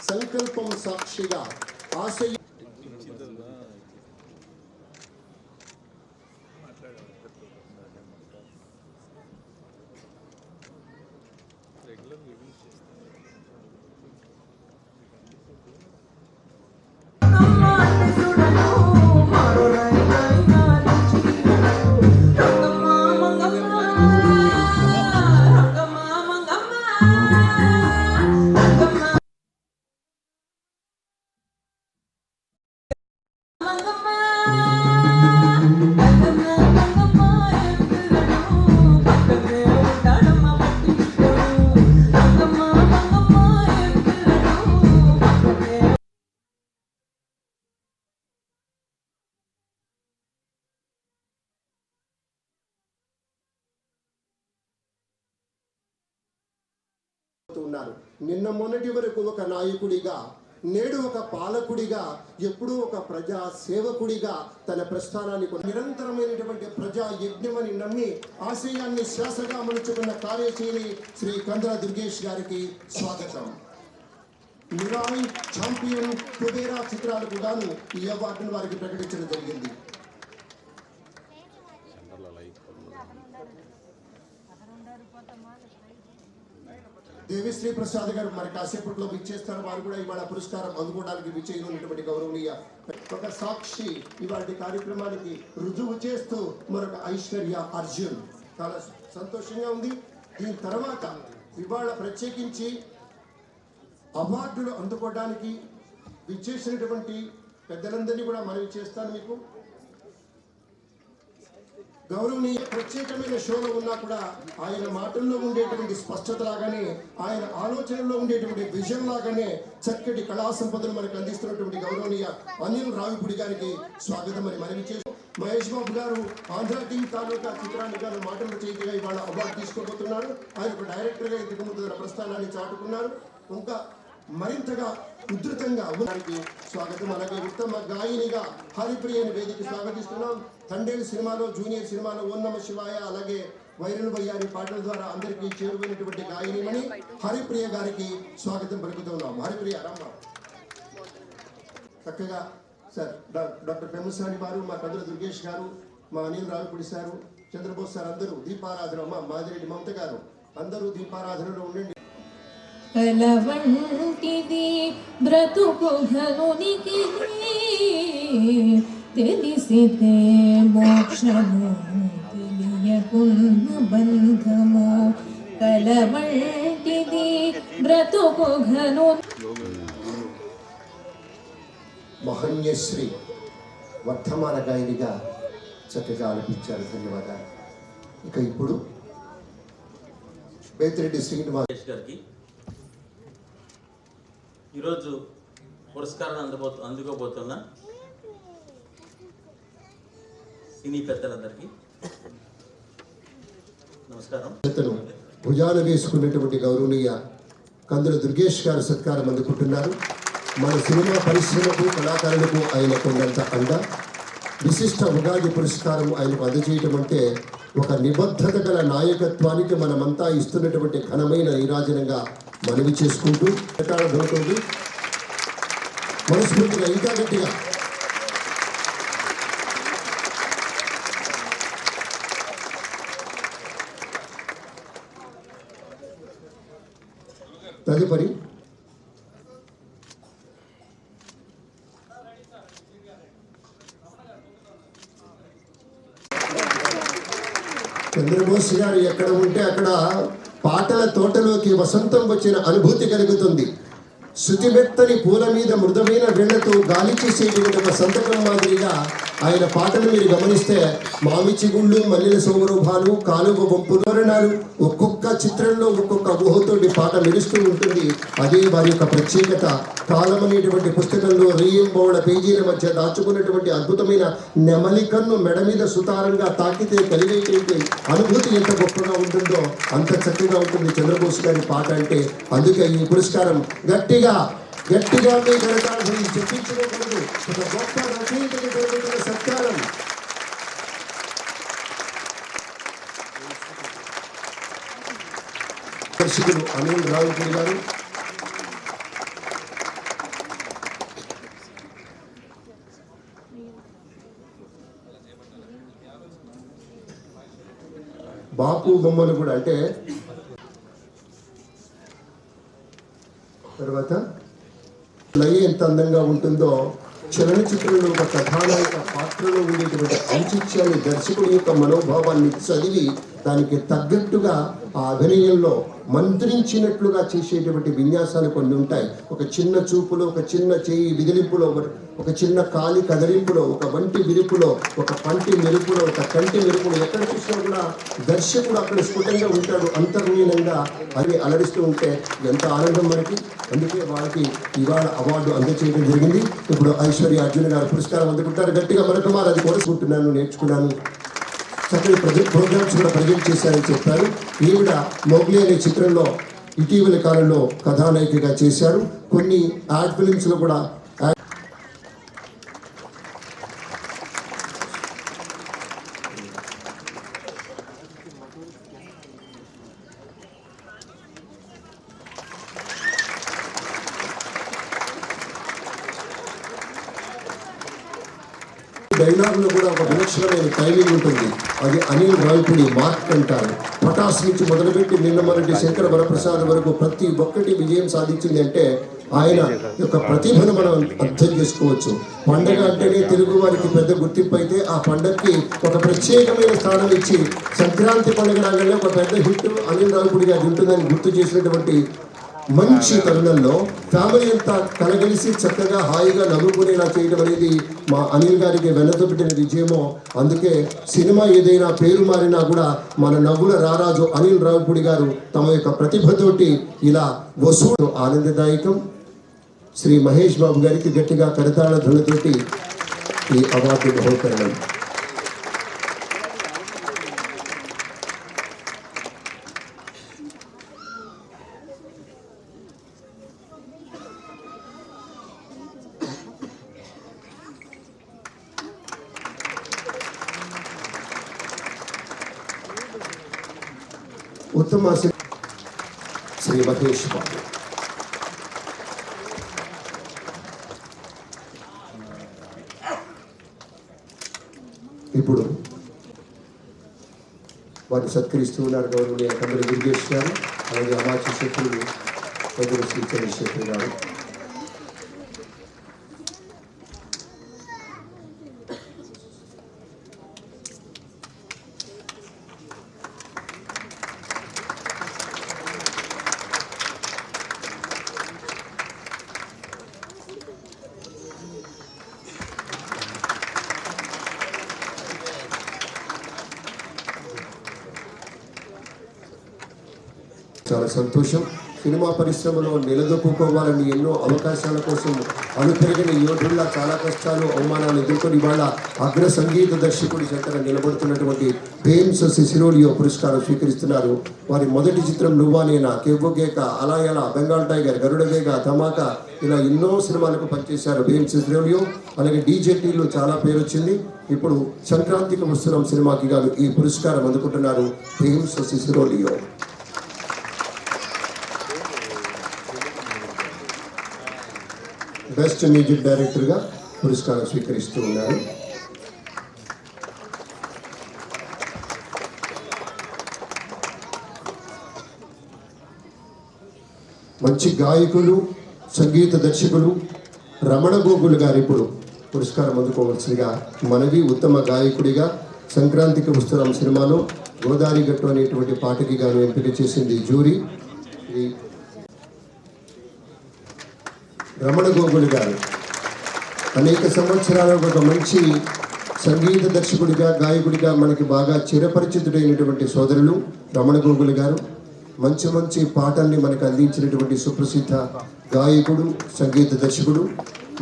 సంకల్పం సాక్షిగా ఆశయ ఉన్నారు. నిన్న మొన్నటి వరకు ఒక నాయకుడిగా, నేడు ఒక పాలకుడిగా, ఎప్పుడూ ఒక ప్రజా సేవకుడిగా తన ప్రస్థానాన్ని నిరంతరమైనటువంటి ప్రజా యజ్ఞమని నమ్మి ఆశయాన్ని శ్వాసగా మలుచుకున్న కార్యశీలి శ్రీ కందుల దుర్గేష్ గారికి స్వాగతం. మిరాయి ఛాంపియన్ కుబేరా చిత్రాలకు గాను ఈ అవార్డును వారికి ప్రకటించడం జరిగింది. దేవిశ్రీ ప్రసాద్ గారు మరి కాసేపట్లో విచ్చేస్తారు. వారు కూడా ఇవాళ పురస్కారం అందుకోవడానికి విచ్చేయనున్నటువంటి గౌరవనీయ ఒక సాక్షి ఇవాళ కార్యక్రమానికి రుజువు చేస్తూ మరొక ఐశ్వర్య అర్జున్. చాలా సంతోషంగా ఉంది. దీని తర్వాత ఇవాళ ప్రత్యేకించి అవార్డులు అందుకోవడానికి విచ్చేసినటువంటి పెద్దలందరినీ కూడా మనవి చేస్తాను. మీకు గౌరవనీయ ప్రత్యేకమైన షోలో ఉన్నా కూడా ఆయన మాటల్లో ఉండేటువంటి స్పష్టత లాగానే, ఆయన ఆలోచనల్లో ఉండేటువంటి విజన్ లాగానే చక్కటి కళా సంపదను మనకు అందిస్తున్నటువంటి గౌరవనీయ అనిల్ రావిపూడి గారికి స్వాగతం అని మనవి చేస్తూ, మహేష్ బాబు గారు ఆంధ్ర టీవీ తాలూకా చిత్రాన్ని గారు మాటలు చేతిగా ఇవాళ అవార్డు తీసుకోబోతున్నారు. ఆయన ఒక డైరెక్టర్గా ఇంతకు ముందు తన ప్రస్థానాన్ని చాటుకున్నారు. ఇంకా మరింతగా ఉధృతంగా ఉన్నడానికి స్వాగతం. అలాగే ఉత్తమ గాయనిగా హరిప్రియని వేదిక స్వాగతిస్తున్నాం. తండేలు సినిమాలో, జూనియర్ సినిమాలో ఓం నమ శివాయ, అలాగే వైరల్ వయ్యారి పాటల ద్వారా అందరికీ చేరువైనటువంటి గాయనిమణి హరిప్రియ గారికి స్వాగతం పలుకుతున్నాం. హరిప్రియ రామ్మ చక్కగా సార్, డాక్టర్ పెమ్మసాని వారు, మా కందుల దుర్గేష్ గారు, మా అనిల్ రావిపూడి సారు, చంద్రబోస్ సార్ అందరూ దీపారాధన, మా మాదిరెడ్డి మమత గారు అందరూ దీపారాధనలో ఉండండి. కలవంటిది బ్రతుకు ఘనునికి తెలిసితే మోక్షము, తెలియకున్న బంధము. కలవంటిది బ్రతుకు ఘను. మహన్యశ్రీ వర్ధమాన గాయనిగా చక్కగా ఆలపించారు. ధన్యవాదాలు. ఇక ఇప్పుడు బేతిరెడ్డి శ్రీనివాస్ గారికి ఈరోజు పురస్కారాన్ని అందుకోబోతున్న సినీ పెద్దలందరికీ నమస్కారం. భుజాలు వేసుకున్నటువంటి గౌరవనీయ కందుల దుర్గేష్ గారు సత్కారం అందుకుంటున్నారు. మన సినిమా పరిశ్రమకు, కళాకారులకు ఆయన కొండంత అండ. విశిష్ట ఉగాది పురస్కారం ఆయనకు అందజేయటం అంటే ఒక నిబద్ధత గల నాయకత్వానికి మనమంతా ఇస్తున్నటువంటి ఘనమైన నీరాజనంగా మనవి చేసుకుంటూ ధనతోటి మనస్ఫూర్తిగా ఇంకా గట్టిగా తదుపరి చంద్రబోస్ గారు ఎక్కడ ఉంటే అక్కడ పాటల తోటలోకి వసంతం వచ్చిన అనుభూతి కలుగుతుంది. శృతిమెత్తని పూల మీద మృదువైన వేళ్లతో గాలి చేసేటువంటి ఒక సంతకం మాదిరిగా ఆయన పాటలు మీరు గమనిస్తే మావి చిగుళ్ళు, మల్లెల సౌరభాలు, కాలువ వంపు తోరణాలు, ఒక్కొక్క చిత్రంలో ఒక్కొక్క ఊహతోటి పాట మెరుస్తూ ఉంటుంది. అదే వారి యొక్క ప్రత్యేకత. కాలం అనేటువంటి పుస్తకంలో రేయింబౌళ పేజీల మధ్య దాచుకున్నటువంటి అద్భుతమైన నెమలి కన్ను మెడ మీద సుతారంగా తాకితే కలిగేటువంటి అనుభూతి ఎంత గొప్పగా ఉంటుందో అంత చక్కగా ఉంటుంది చంద్రబోస్ గారి పాట అంటే. అందుకే ఈ పురస్కారం గట్టిగా మీ గణతాన్ని చెప్పించుకోకూడదు. ఒక గొప్ప రచయితకి జరుగుతున్న సత్కారం. దర్శకులు అనిల్ రావిపూడి గారు, బాపు బొమ్మలు కూడా అంటే తర్వాత లయ ఎంత అందంగా ఉంటుందో చలనచిత్రంలో ఒక కథానాయక పాత్రలో ఉండేటువంటి ఔచిత్యాన్ని దర్శకుడి యొక్క మనోభావాన్ని చదివి దానికి తగ్గట్టుగా ఆ అభినయంలో మంత్రించినట్లుగా చేసేటువంటి విన్యాసాలు కొన్ని ఉంటాయి. ఒక చిన్న చూపులో, ఒక చిన్న చేయి విదిలింపులో, ఒక చిన్న కాలి కదలింపులో, ఒక వంటి విరుపులో, ఒక పంటి మెరుపులో, ఒక కంటి మెరుపులో ఎక్కడ చూసినా కూడా దర్శకుడు అక్కడ స్ఫుటంగా ఉంటాడు. అంతర్లీనంగా అది అలరిస్తూ ఉంటే ఎంత ఆనందం మనకి. అందుకే వాళ్ళకి ఇవాళ అవార్డు అందజేయడం జరిగింది. ఇప్పుడు ఐశ్వర్య అర్జున్ గారు పురస్కారం అందుకుంటారు. గట్టిగా మరొక మారు అది కోరుకుంటున్నాను, నేర్చుకున్నాను. చక్కటి ప్రోగ్రామ్స్ కూడా ప్రజెంట్ చేశారని చెప్పారు. ఈవిడ మోగ్లీ అనే చిత్రంలో ఇటీవల కాలంలో కథానాయికగా చేశారు. కొన్ని యాడ్ ఫిలిమ్స్ లో కూడా డైలాగులో కూడా ఒక విలక్షణమైన టైమింగ్ ఉంటుంది. అది అనిల్ రావిపూడి మార్క్ అంటారు. పటాస్ నుంచి మొదలుపెట్టి నిన్న మొదటి శంకర వరప్రసాద్ వరకు ప్రతి ఒక్కటి విజయం సాధించింది అంటే ఆయన యొక్క ప్రతిభను మనం అర్థం చేసుకోవచ్చు. పండగ అంటేనే తెలుగు వారికి పెద్ద గుర్తింపు అయితే ఆ పండగకి ఒక ప్రత్యేకమైన స్థానం ఇచ్చి సంక్రాంతి పండుగ రాగానే ఒక పెద్ద హిట్ అనిల్ రావిపూడి గారు ఉంటుందని గుర్తు చేసినటువంటి మంచి తరుణంలో ఫ్యామిలీ అంతా కలగలిసి చక్కగా హాయిగా నవ్వుకునేలా చేయడం అనేది మా అనిల్ గారికి వెన్నతో పెట్టిన విజయమో. అందుకే సినిమా ఏదైనా పేరు మారినా కూడా మన నవ్వుల రారాజు అనిల్ రావిపూడి గారు తమ యొక్క ప్రతిభతోటి ఇలా వసూలు ఆనందదాయకం. శ్రీ మహేష్ బాబు గారికి గట్టిగా కరతాళ ధ్వనులతోటి ఈ అవార్డు బహుకరణం. ఉత్తమ శ్రీ మహేష్ బాబు. ఇప్పుడు వారిని సత్కరిస్తూ ఉన్నారు గౌరవనీయ కమ్మరి దుర్గేష్ గారు, అలాగే అమాత్య శక్తులు పెద్దలు శ్రీ చంద్రశేఖర్ గారు. చాలా సంతోషం. సినిమా పరిశ్రమలో నిలదొక్కుకోవాలని ఎన్నో అవకాశాల కోసం అనుపెరిగిన యోధుల్లా చాలా కష్టాలు అవమానాలు ఎదుర్కొని ఇవాళ అగ్ర సంగీత దర్శకుడి చేత నిలబడుతున్నటువంటి బేమ్స్ సిసిరోలియో పురస్కారం స్వీకరిస్తున్నారు. వారి మొదటి చిత్రం నువ్వా నేనా, కేవ్వోకేక, అలా ఎలా, బెంగాల్ టైగర్, గరుడవేగ, ధమాకా ఇలా ఎన్నో సినిమాలకు పనిచేశారు బేమ్స్ సిసిరోలియో. అలాగే డీజేటీలో చాలా పేరు వచ్చింది. ఇప్పుడు సంక్రాంతికి వస్తున్నాం సినిమాకి గాను ఈ పురస్కారం అందుకుంటున్నారు బేమ్స్ సిసిరోలియో. బెస్ట్ మ్యూజిక్ డైరెక్టర్గా పురస్కారం స్వీకరిస్తూ ఉన్నారు. మంచి గాయకులు, సంగీత దర్శకులు రమణ గోగులు గారు ఇప్పుడు పురస్కారం అందుకోవాల్సిందిగా మనవి. ఉత్తమ గాయకుడిగా సంక్రాంతికి వస్తున్నాం సినిమాలో గోదావరి గట్టు అనేటువంటి పాటకి గాను ఎంపిక చేసింది జ్యూరీ. రమణ గోగులు గారు అనేక సంవత్సరాలకు ఒక మంచి సంగీత దర్శకుడిగా, గాయకుడిగా మనకి బాగా చిరపరిచితుడైనటువంటి సోదరులు రమణ గోగులు గారు. మంచి మంచి పాటల్ని మనకు అందించినటువంటి సుప్రసిద్ధ గాయకుడు, సంగీత దర్శకుడు.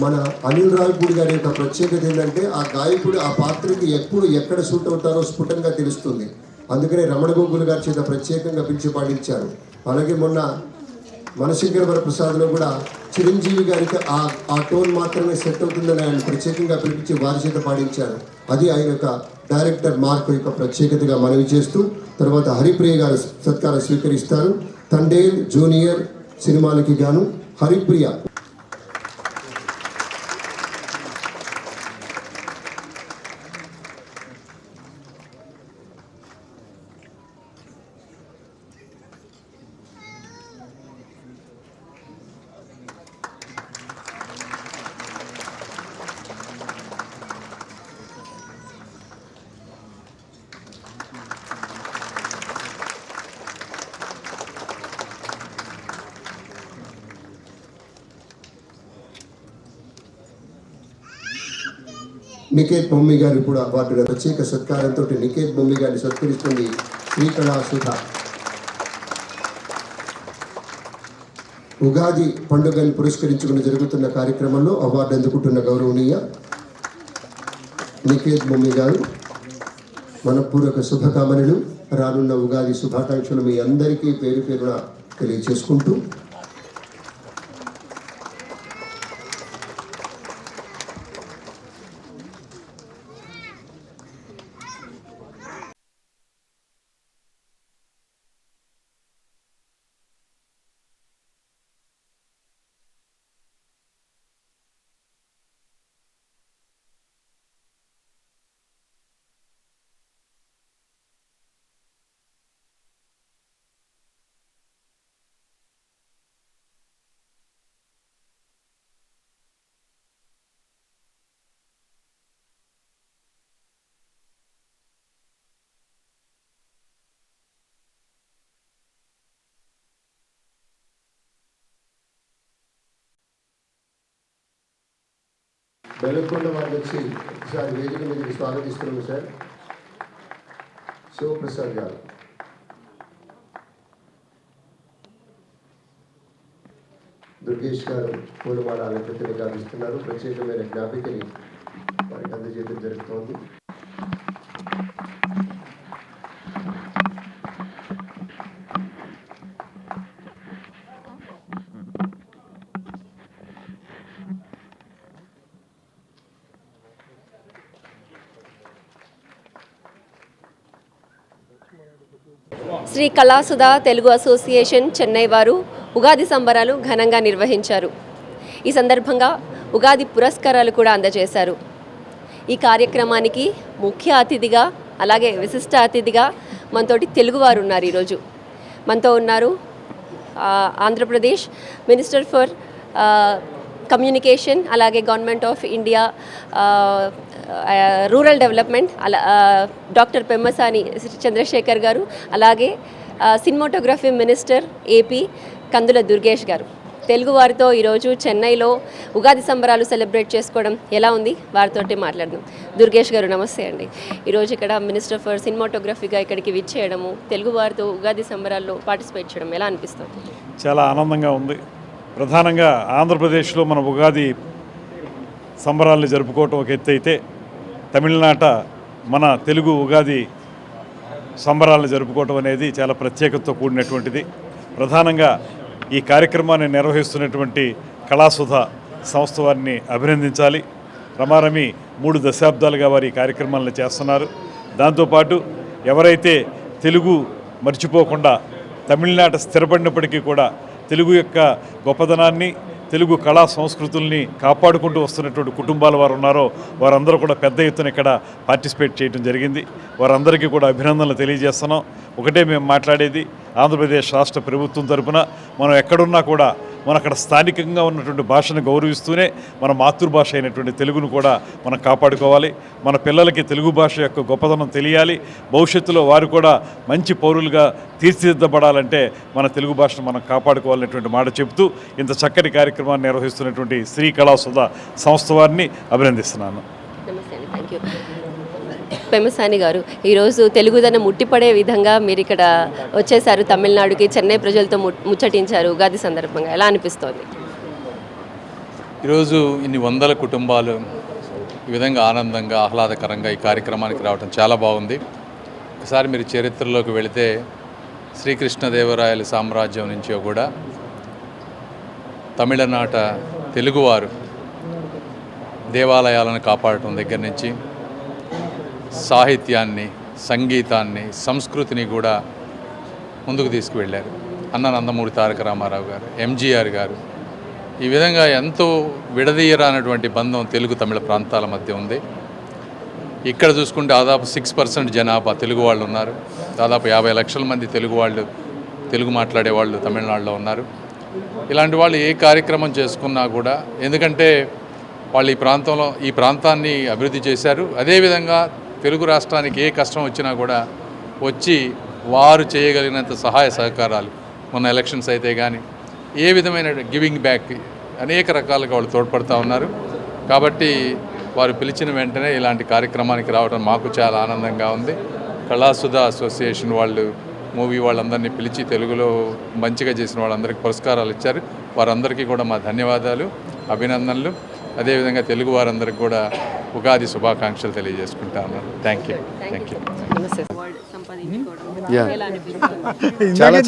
మన అనిల్ రావిపూడి గారి యొక్క ప్రత్యేకత ఏంటంటే ఆ గాయకుడు ఆ పాత్రకి ఎప్పుడు ఎక్కడ సూట్ అవుతారో స్ఫుటంగా తెలుస్తుంది. అందుకనే రమణ గోగులు గారి చేత ప్రత్యేకంగా పిలిచి పాడించారు. అలాగే మొన్న మనశంకర వరప్రసాద్లో కూడా చిరంజీవి గారికి ఆ టోన్ మాత్రమే సెట్ అవుతుందని ఆయన ప్రత్యేకంగా పిలిపించి వారి చేత పాడించారు. అది ఆయన యొక్క డైరెక్టర్ మార్క్ యొక్క ప్రత్యేకతగా మనవి చేస్తూ తర్వాత హరిప్రియ గారు సత్కారం స్వీకరిస్తారు. తండేల్ జూనియర్ సినిమాలకి గాను హరిప్రియ. నికేత్ మమ్మీ గారు ఇప్పుడు అవార్డు ప్రత్యేక సత్కారంతో నికేత్ మమ్మీ గారిని సత్కరిస్తుంది శ్రీకళాసుధ. ఉగాది పండుగను పురస్కరించుకుని జరుగుతున్న కార్యక్రమంలో అవార్డు అందుకుంటున్న గౌరవనీయ నికేత్ మమ్మీ గారు మనపూర్వక శుభకామనలు, రానున్న ఉగాది శుభాకాంక్షలు మీ అందరికీ పేరు పేరున తెలియచేసుకుంటూ బెలకొండ వారు వచ్చి ఒకసారి వేదిక మీదకి స్వాగతిస్తున్నాము సార్. శివప్రసాద్ గారు. దుర్గేష్ గారు పూలమాల అలంకృతిని గావిస్తున్నారు. ప్రత్యేకమైన జ్ఞాపికని వారికి అందజేయడం జరుగుతోంది. శ్రీ కళాసుధ తెలుగు అసోసియేషన్ చెన్నై వారు ఉగాది సంబరాలు ఘనంగా నిర్వహించారు. ఈ సందర్భంగా ఉగాది పురస్కారాలు కూడా అందజేశారు. ఈ కార్యక్రమానికి ముఖ్య అతిథిగా అలాగే విశిష్ట అతిథిగా మనతోటి తెలుగువారు ఉన్నారు. ఈరోజు మనతో ఉన్నారు ఆంధ్రప్రదేశ్ మినిస్టర్ ఫర్ కమ్యూనికేషన్, అలాగే government of India rural development doctor Pemmasani Chandrasekhar garu, అలాగే cinematography minister AP Kandula Durgesh garu. తెలుగువారితో ఈరోజు చెన్నైలో ఉగాది సంబరాలు సెలబ్రేట్ చేసుకోవడం ఎలా ఉంది, వారితోటి మాట్లాడదాం. దుర్గేష్ గారు నమస్తే అండి. ఈరోజు ఇక్కడ మినిస్టర్ ఫర్ సినిమాటోగ్రఫీగా ఇక్కడికి విచ్చేయడము, తెలుగువారితో ఉగాది సంబరాల్లో పార్టిసిపేట్ చేయడం ఎలా అనిపిస్తుంది? చాలా ఆనందంగా ఉంది. ప్రధానంగా ఆంధ్రప్రదేశ్లో మన ఉగాది సంబరాలను జరుపుకోవటం ఒక ఎత్తు అయితే, తమిళనాట మన తెలుగు ఉగాది సంబరాలను జరుపుకోవటం అనేది చాలా ప్రత్యేకతతో కూడినటువంటిది. ప్రధానంగా ఈ కార్యక్రమాన్ని నిర్వహిస్తున్నటువంటి కళాసుధ సంస్థ వారిని అభినందించాలి. రమారమి 3 దశాబ్దాలుగా వారి ఈ కార్యక్రమాలను చేస్తున్నారు. దాంతోపాటు ఎవరైతే తెలుగు మర్చిపోకుండా తమిళనాట స్థిరపడినప్పటికీ కూడా తెలుగు యొక్క గొప్పదనాన్ని, తెలుగు కళా సంస్కృతుల్ని కాపాడుకుంటూ వస్తున్నటువంటి కుటుంబాల వారు ఉన్నారో వారందరూ కూడా పెద్ద ఎత్తున ఇక్కడ పార్టిసిపేట్ చేయడం జరిగింది. వారందరికీ కూడా అభినందనలు తెలియజేస్తున్నాం. ఒకటే మేము మాట్లాడేది, ఆంధ్రప్రదేశ్ రాష్ట్ర ప్రభుత్వం తరపున మనం ఎక్కడున్నా కూడా మన అక్కడ స్థానికంగా ఉన్నటువంటి భాషను గౌరవిస్తూనే మన మాతృభాష అయినటువంటి తెలుగును కూడా మనం కాపాడుకోవాలి. మన పిల్లలకి తెలుగు భాష యొక్క గొప్పదనం తెలియాలి. భవిష్యత్తులో వారు కూడా మంచి పౌరులుగా తీర్చిదిద్దబడాలంటే మన తెలుగు భాషను మనం కాపాడుకోవాలనేటువంటి మాట చెబుతూ ఇంత చక్కటి కార్యక్రమాన్ని నిర్వహిస్తున్నటువంటి శ్రీ కళాసుధ సంస్థ వారిని అభినందిస్తున్నాను. నమస్తే అండి, థ్యాంక్ యూ. పెమ్మసాని గారు, ఈరోజు తెలుగుదనం ముట్టిపడే విధంగా మీరు ఇక్కడ వచ్చేసారు తమిళనాడుకి, చెన్నై ప్రజలతో ముచ్చటించారు. ఉగాది సందర్భంగా ఎలా అనిపిస్తోంది? ఈరోజు ఇన్ని వందల కుటుంబాలు ఈ విధంగా ఆనందంగా ఆహ్లాదకరంగా ఈ కార్యక్రమానికి రావడం చాలా బాగుంది. ఒకసారి మీరు చరిత్రలోకి వెళితే శ్రీకృష్ణదేవరాయల సామ్రాజ్యం నుంచి కూడా తమిళనాట తెలుగువారు దేవాలయాలను కాపాడటం దగ్గర నుంచి సాహిత్యాన్ని, సంగీతాన్ని, సంస్కృతిని కూడా ముందుకు తీసుకువెళ్ళారు. అన్న నందమూరి తారక రామారావు గారు, ఎంజీఆర్ గారు. ఈ విధంగా ఎంతో విడదీయరానటువంటి బంధం తెలుగు తమిళ ప్రాంతాల మధ్య ఉంది. ఇక్కడ చూసుకుంటే దాదాపు 6% జనాభా తెలుగు వాళ్ళు ఉన్నారు. దాదాపు 50 లక్షల మంది తెలుగు మాట్లాడే వాళ్ళు తమిళనాడులో ఉన్నారు. ఇలాంటి వాళ్ళు ఏ కార్యక్రమం చేసుకున్నా కూడా, ఎందుకంటే వాళ్ళు ఈ ప్రాంతాన్ని అభివృద్ధి చేశారు. అదేవిధంగా తెలుగు రాష్ట్రానికి ఏ కష్టం వచ్చినా కూడా వచ్చి వారు చేయగలిగినంత సహాయ సహకారాలు, మొన్న ఎలక్షన్స్ అయితే కానీ ఏ విధమైన గివింగ్ బ్యాక్ అనేక రకాలుగా వాళ్ళు తోడ్పడుతూ ఉన్నారు. కాబట్టి వారు పిలిచిన వెంటనే ఇలాంటి కార్యక్రమానికి రావడం మాకు చాలా ఆనందంగా ఉంది. కళాసుధ అసోసియేషన్ వాళ్ళు మూవీ వాళ్ళందరినీ పిలిచి తెలుగులో మంచిగా చేసిన వాళ్ళందరికీ పురస్కారాలు ఇచ్చారు. వారందరికీ కూడా మా ధన్యవాదాలు, అభినందనలు. అదేవిధంగా తెలుగు వారందరికీ కూడా ఉగాది శుభాకాంక్షలు తెలియజేసుకుంటా ఉన్నాను. Thank you. చాలా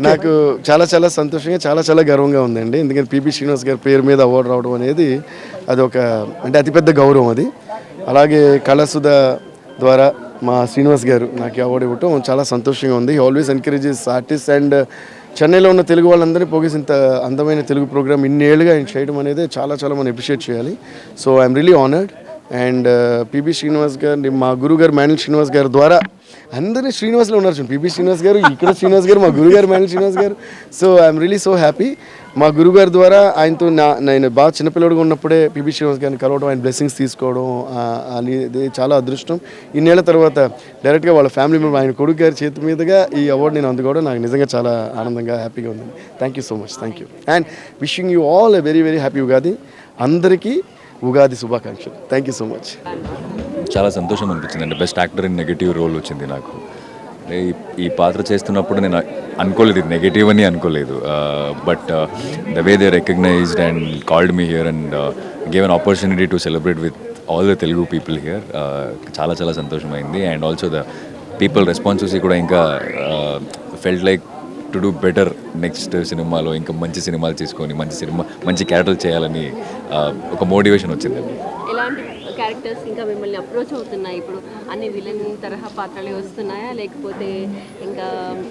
నాకు చాలా సంతోషంగా చాలా గర్వంగా ఉందండి. ఎందుకంటే పిబి శ్రీనివాస్ గారి పేరు మీద అవార్డు రావడం అనేది అది ఒక అంటే అతిపెద్ద గౌరవం అది. అలాగే కళాసుధ ద్వారా మా శ్రీనివాస్ గారు నాకు అవార్డు ఇవ్వటం చాలా సంతోషంగా ఉంది. He always encourages artist and చెన్నైలో ఉన్న తెలుగు వాళ్ళందరినీ పోగేసి ఇంత అందమైన తెలుగు ప్రోగ్రామ్ ఇన్నేళ్ళుగా ఆయన చేయడం అనేది చాలా మనం అప్రిషియేట్ చేయాలి. So I'm really honoured. And PB Srinivas గారు మా గురువు గారు మేనల్ శ్రీనివాస్ గారు ద్వారా అందరినీ శ్రీనివాస్లో ఉన్నారు చూడండి. పిబి శ్రీనివాస్ గారు, ఇక్కడ శ్రీనివాస్ గారు, మా గురువు గారు మేనల్ శ్రీనివాస్ గారు. So I'm really so happy. మా గురువు గారి ద్వారా ఆయనతో నేను బాగా చిన్నపిల్లడిగా ఉన్నప్పుడే పిబి శ్రీనివాస్ గారిని కలవడం, ఆయన బ్లెస్సింగ్స్ తీసుకోవడం అనేది చాలా అదృష్టం. ఇన్నేళ్ల తర్వాత డైరెక్ట్గా వాళ్ళ ఫ్యామిలీ మెంబర్ ఆయన కొడుకు గారి చేతి మీదుగా ఈ అవార్డు నేను అందుకోవడం నాకు నిజంగా చాలా ఆనందంగా హ్యాపీగా ఉంది. Thank you so much. Thank you and wishing you all a very happy Ugadi. అందరికీ ఉగాది శుభాకాంక్షలు. Thank you so much. చాలా సంతోషం అనిపించింది అండి. Best actor in negative role వచ్చింది నాకు. ఈ పాత్ర చేస్తున్నప్పుడు నేను అనుకోలేదు ఇది నెగటివ్ అని అనుకోలేదు. But the way they recognized and called me here and gave an opportunity to celebrate with all the Telugu people here. చాలా సంతోషమైంది. And also the people response చూసి కూడా ఇంకా felt like to do better next సినిమాలో ఇంకా మంచి సినిమాలు తీసుకొని మంచి క్యారెక్టర్లు చేయాలని ఒక మోటివేషన్ వచ్చిందండి. ఎలాంటి క్యారెక్టర్స్ ఇంకా మిమ్మల్ని అప్రోచ్ అవుతున్నాయి? ఇప్పుడు అన్ని విలన్ తరహా పాత్రలు వస్తున్నాయా, లేకపోతే ఇంకా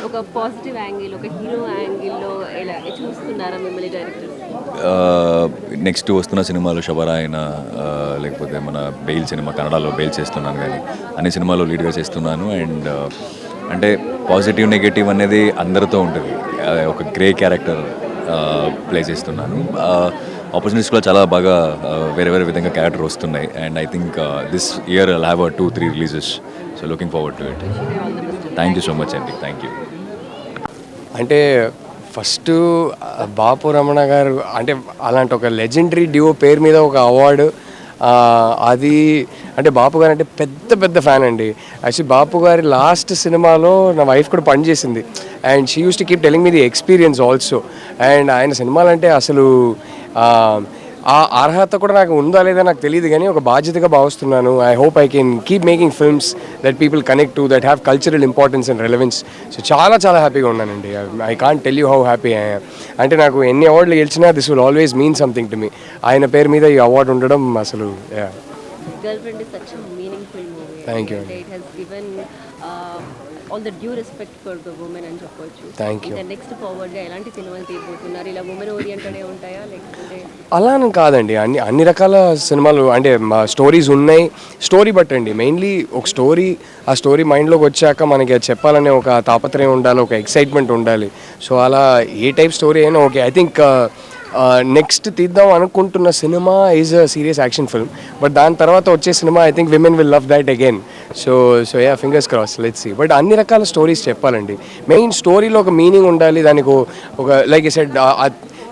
ఒక పాజిటివ్ యాంగిల్, ఒక హీరో యాంగిల్లో ఎలా చూస్తున్నారా మిమ్మల్ని డైరెక్టర్స్? నెక్స్ట్ వస్తున్న సినిమాలు శబరాయన, లేకపోతే మన బెయిల్ సినిమా, కన్నడలో బెయిల్ చేస్తున్నాను, కానీ అన్ని సినిమాల్లో లీడ్గా చేస్తున్నాను. అండ్ అంటే పాజిటివ్ నెగటివ్ అనేది అందరితో ఉంటుంది. ఒక గ్రే క్యారెక్టర్ ప్లే చేస్తున్నాను. ఆపర్చునిటీస్ కూడా చాలా బాగా వేరే విధంగా క్యారెక్టర్ వస్తున్నాయి. And I think this year I'll have 2-3 releases. So looking forward to it. Thank you so much అండి. Thank you. అంటే ఫస్ట్ బాపు రమణ గారు అంటే అలాంటి ఒక లెజెండరీ డియో పేరు మీద ఒక అవార్డు, అది అంటే బాపు గారు అంటే పెద్ద ఫ్యాన్ అండి. యాక్చువల్లీ బాపు గారి లాస్ట్ సినిమాలో నా వైఫ్ కూడా పనిచేసింది. And she use to keep telling me the experience also. And ఆయన సినిమాలంటే అసలు ఆ అర్హత కూడా నాకు ఉందా లేదా నాకు తెలియదు, కానీ ఒక బాధ్యతగా భావిస్తున్నాను. I hope I can keep making films that people connect to, that have cultural importance and relevance. So చాలా హ్యాపీగా ఉన్నానండి. I can't tell you how happy I am. అంటే నాకు ఎన్ని అవార్డులు గెలిచినా this will always mean something to me. ఆయన పేరు మీద ఈ అవార్డు ఉండడం అసలు Girlfriend is such a meaningful movie. Thank you. It has given all the due respect for the women అని చెప్పొచ్చు. Thank you. ఇంకా నెక్స్ట్ ఫార్వర్డ్గా ఎలాంటి సినిమాలు తీయబోతున్నారు? ఇలా ఉమెన్ ఓరియంటెడే ఉంటాయా, లేకపోతే అలా అని కాదండి. అన్ని రకాల సినిమాలు అంటే మా స్టోరీస్ ఉన్నాయి. స్టోరీ బట్టండి మెయిన్లీ ఒక స్టోరీ, ఆ స్టోరీ మైండ్లోకి వచ్చాక మనకి అది చెప్పాలనే ఒక తాపత్రయం ఉండాలి, ఒక ఎక్సైట్మెంట్ ఉండాలి. సో అలా ఏ టైప్ స్టోరీ అయినా ఓకే. ఐ థింక్ నెక్స్ట్ తీద్దాం అనుకుంటున్న సినిమా is a serious action film. But దాని తర్వాత వచ్చే సినిమా I think women will love that again. So yeah, fingers cross, let's see. But అన్ని రకాల స్టోరీస్ చెప్పాలండి. మెయిన్ స్టోరీలో ఒక మీనింగ్ ఉండాలి, దానికి ఒక లైక్ ఐ సెడ్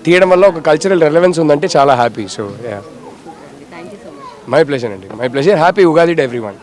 తీయడం వల్ల ఒక కల్చరల్ రెలవెన్స్ ఉందంటే చాలా happy. So yeah, thank you so much. My pleasure అండి, my pleasure. Happy Ugadi to everyone.